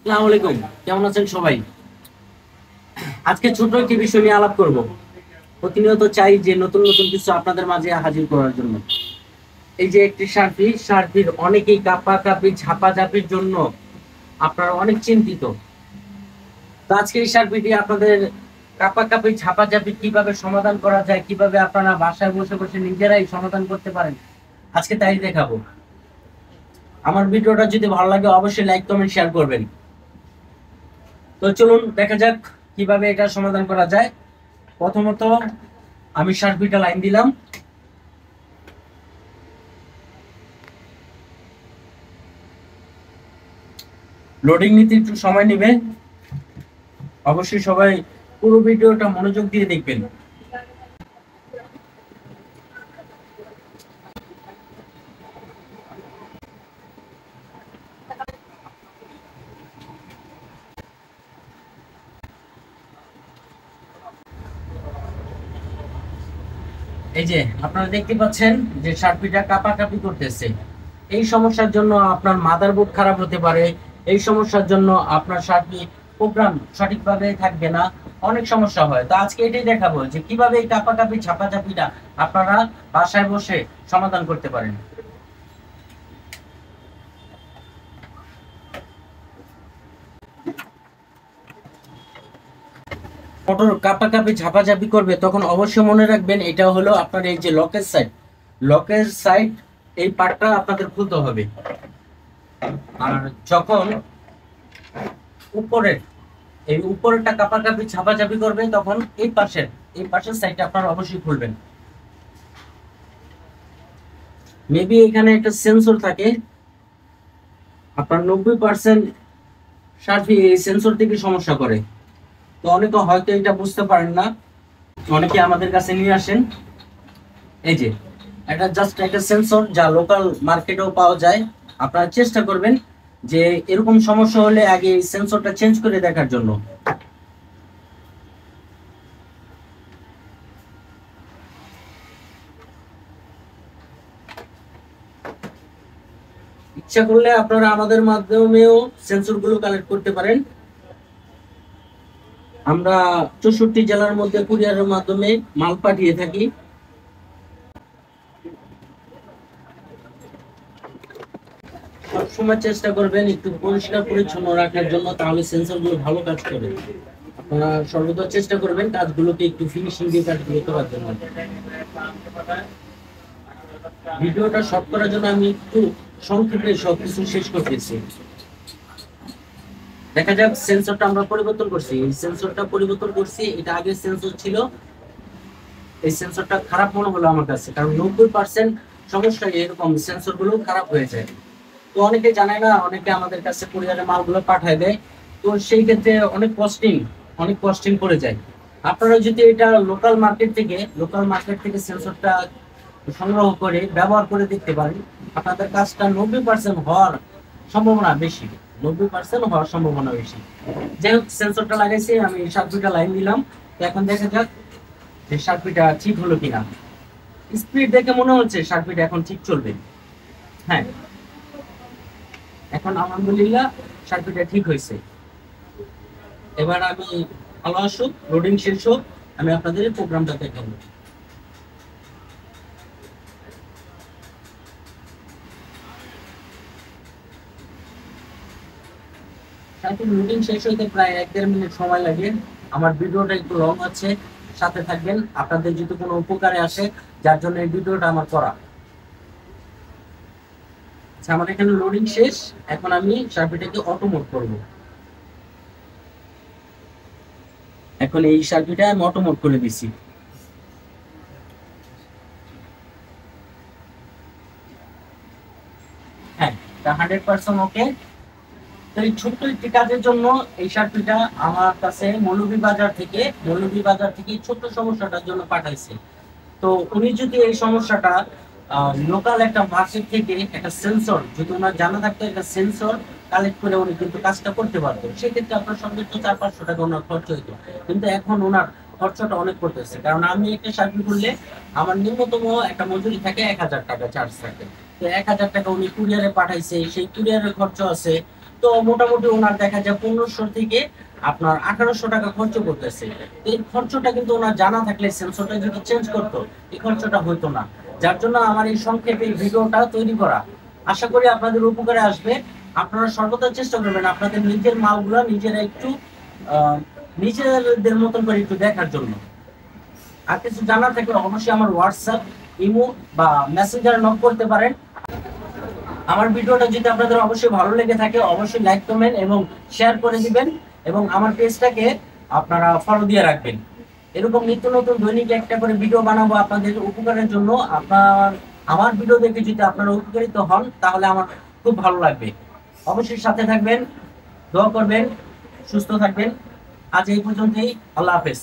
আসসালামু আলাইকুম। কেমন আছেন সবাই? আজকে ছোট একটি বিষয় নিয়ে আলাপ করব। প্রতিনিয়ত চাই যে নতুন নতুন কিছু আপনাদের মাঝে হাজির করার জন্য। এই যে একটি সার্ফির অনেকেই কাঁপাকাঁপি ঝাপাঝাপির জন্য আপনারা অনেক চিন্তিত। তো আজকে এই সার্ফিটি আপনাদের কাঁপাকাঁপি ঝাপাঝাপি কিভাবে সমাধান করা যায়, কিভাবে আপনারা বাসায় বসে বসে নিজেরাই সমাধান করতে পারেন, আজকে তাই দেখাবো। আমার ভিডিওটা যদি ভালো লাগে অবশ্যই লাইক কমেন্ট শেয়ার করবেন। তো চলুন দেখা যাক কিভাবে এটা সমাধান করা যায়। প্রথমত আমি সার্কিটে লাইন দিলাম। লোডিং নিতে একটু সময় নেবে, অবশ্যই সবাই পুরো ভিডিওটা মনোযোগ দিয়ে দেখবেন। এই যে আপনারা দেখতে পাচ্ছেন যে সার্কিটটা কাঁপাকাঁপি করতেছে। এই সমস্যার জন্য আপনার মাদারবোর্ড খারাপ হতে পারে, এই সমস্যার জন্য আপনার সার্কিট প্রোগ্রাম সঠিকভাবে থাকবে না, অনেক সমস্যা হয়। তো আজকে এটাই দেখাবো যে কিভাবে এই কাঁপাকাঁপি ঝাপাঝাপিটা আপনারা বাসায় বসে সমাধান করতে পারেন। মোটর কাঁপাকাঁপি ঝাপাঝাপি করবে তখন অবশ্যই মনে রাখবেন এটা হলো আপনার এই যে লকের সাইড এই পার্টটা আপনাদের খুলতে হবে। আর যখন উপরের এই উপরেরটা কাঁপাকাঁপি ঝাপাঝাপি করবে তখন এই পাশের সাইডটা আপনারা অবশ্যই খুলবেন। মেবি এখানে একটা সেন্সর থাকে, আপনার 90% সার্ফি এই সেন্সর থেকে সমস্যা করে। তো অনেকে হয়তো এটা বুঝতে পারেন না, অনেকে আমাদের কাছে নিয়ে আসেন। এই যে এটা জাস্ট একটা সেন্সর যা লোকাল মার্কেটেও পাওয়া যায়। আপনারা চেষ্টা করবেন যে এরকম সমস্যা হলে আগে এই সেন্সরটা চেঞ্জ করে দেখার জন্য। ইচ্ছা করলে আপনারা আমাদের মাধ্যমেও সেন্সর গুলো কালেক্ট করতে পারেন। আমরা 64 জেলার মধ্যে কুরিয়ারের মাধ্যমে মাল পাঠিয়ে থাকি। সবসময় চেষ্টা করবেন একটু পরিষ্কার পরিচ্ছন্ন রাখার জন্য, তাহলে সেন্সর গুলো ভালো কাজ করে। আপনারা সর্বদা চেষ্টা করবেন কাজগুলোকে একটু ফিনিশিং দিয়ে কাজগুলো করার জন্য। ভিডিওটা শর্ট করার জন্য আমি একটু সংক্ষেপে সবকিছু শেষ করতেছি। দেখা যাক সেন্সরটা আমরা পরিবর্তন করছি, এই সেন্সরটা পরিবর্তন করছি। এটা আগে সেন্সর ছিল, এই সেন্সরটা খারাপ মনে হলো আমার কাছে, কারণ 90% সমস্যা এরকম সেন্সর গুলো খারাপ হয়ে যায়। তো অনেকে জানে না, অনেকে আমাদের কাছে কুরিয়ারে মালগুলো পাঠায় দেয়। তো সেই ক্ষেত্রে অনেক কস্টিং পড়ে যায়। আপনারা যদি এটা লোকাল মার্কেট থেকে সেন্সরটা সংগ্রহ করে ব্যবহার করে দেখতে পারেন, আপনাদের কাজটা 90% হওয়ার সম্ভাবনা বেশি। 90% হওয়ার সম্ভাবনা বেশি। যাই হোক, সেন্সরটা লাগাইছি, আমি 7-2টা লাইন দিলাম। তো এখন দেখা যাক যে সার্কিটটা ঠিক হলো কিনা। স্পিড দেখে মনে হচ্ছে সার্কিট এখন ঠিক চলবে। হ্যাঁ, এখন আলহামদুলিল্লাহ সার্কিটটা ঠিক হয়েছে। এবার আমি ভালো আসুক, লোডিং শেষ হোক, আমি আপনাদের প্রোগ্রামটা দেখাবো। সার্কিট লোডিং শেষ হইতে প্রায় 1-1.5 মিনিট সময় লাগে। আমার ভিডিওটা একটু লং আছে, সাথে থাকবেন, আপনাদের যদি কোনো উপকারে আসে, যার জন্য এই ভিডিওটা আমার করা। আচ্ছা, আমার এখানে লোডিং শেষ। এখন আমি সার্কিটটাকে অটো মোড করব। এখন এই সার্কিটটা আমি অটো মোড করে দিছি। হ্যাঁ, 100% ওকে। তো এই ছোট্ট একটি কাজের জন্য এই সার্কিটটা আমার কাছে মৌলভীবাজার থেকে ছোট্ট সমস্যাটার জন্য পাঠাইছে। তো উনি যদি এই সমস্যাটা লোকাল একটা মার্কেট থেকে একটা সেন্সর, যদি ওনার জানা থাকতো একটা সেন্সর কালেক্ট করে উনি কিন্তু কাজটা করতে পারতো, সেক্ষেত্রে আপনার সঙ্গে তো 400-500 টাকা ওনার খরচ হইতো। কিন্তু এখন ওনার খরচটা অনেক করতেছে, কারণ আমি একটা সার্কিট করলে আমার ন্যূনতম একটা মজুরি থাকে 1000 টাকা চার্জ থাকে। তো 1000 টাকা উনি কুরিয়ারে পাঠাইছে, সেই কুরিয়ারের খরচ আছে। তো তো মোটামুটি ওনার দেখা যায় 1500 থেকে আপনার 1800 টাকা খরচ করতেছে। তো এই খরচটা কিন্তু ওনার জানা থাকলে সেন্সরটা যদি চেঞ্জ করতো এই খরচটা হইতো না। যার জন্য আমার এই সংক্ষেপে এই ভিডিওটা তৈরি করা। আশা করি আপনাদের উপকারে আসবে। আপনারা সর্বদা চেষ্টা করবেন আপনাদের নিজের মালগুলো নিজেরা একটু নিজেদের মতন করে একটু দেখার জন্য। আর কিছু জানার থাকলে অবশ্যই আমার হোয়াটসঅ্যাপ, ইমো বা মেসেঞ্জারে নক করতে পারেন। আমার ভিডিওটা যদি আপনাদের অবশ্যই ভালো লেগে থাকে অবশ্যই লাইক কমেন্ট এবং শেয়ার করে দিবেন এবং আমার পেজটাকে আপনারা ফলো দিয়ে রাখবেন। এরকম নিত্য নতুন দৈনিক একটা করে ভিডিও বানাবো আপনাদের উপকারের জন্য। আমার ভিডিও দেখে যদি আপনারা উপকারিত হন তাহলে আমার খুব ভালো লাগবে। অবশ্যই সাথে থাকবেন, দোয়া করবেন, সুস্থ থাকবেন। আজ এই পর্যন্তই। আল্লাহ হাফেজ।